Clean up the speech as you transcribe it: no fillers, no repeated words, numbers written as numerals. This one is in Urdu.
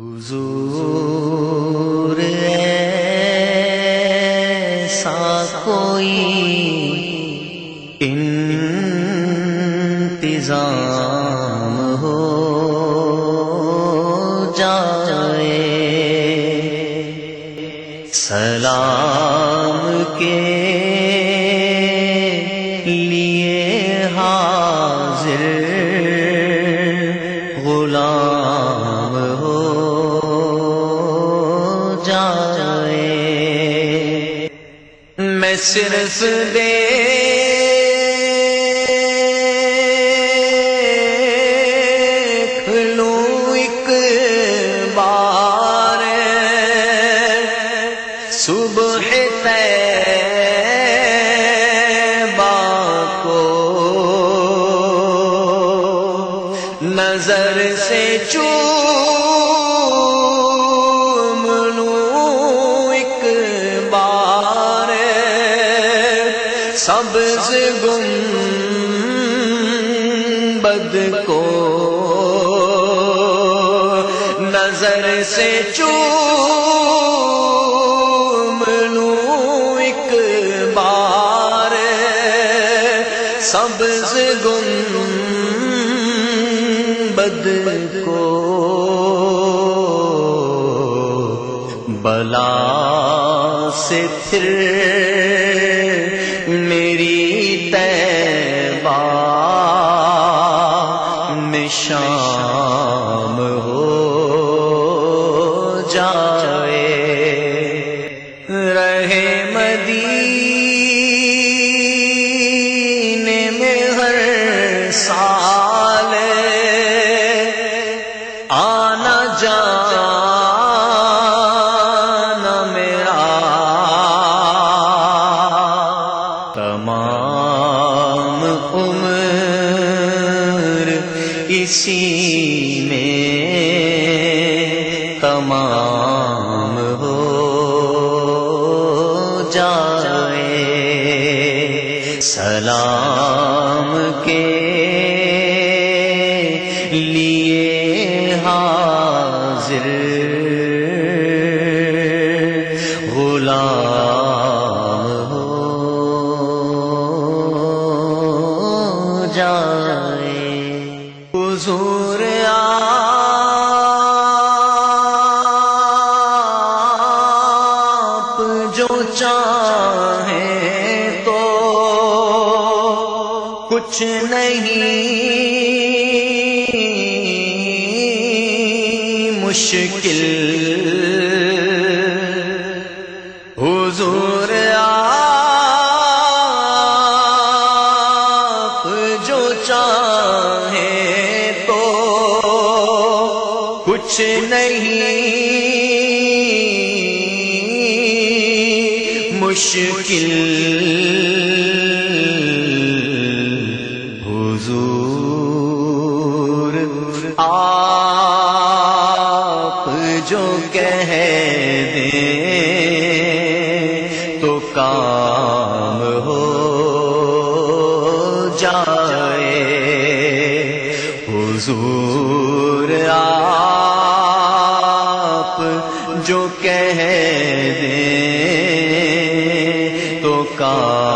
حضور ایسا کوئی انتظام ہو جائے، سلام کے لیے حاضر غلام ہو جائے، میں صرف دیکھ لوں ایک بار صبح طیبہ کو، نظر سے چوم لوں ایک بار سبز گنبد کو، نظر سے چوم لوں ایک بار سبز گنبد کو، بلا سے پھر میری طیبہ میں شام ہو جائے، رہے مدینے میں ہر سال آنا جانا میرا، تمام عمر اسی میں تمام ہو جائے، سلام کے لیے حاضر غلام ہو جائے، حضور آپ جو چاہیں تو کچھ نہیں مشکل، حضور آپ جو چاہیں تو کچھ نہیں مشکل، حضور آپ جو کہہ دیں تو کام ہو جائے، حضور آپ جو کہہ دیں تو کام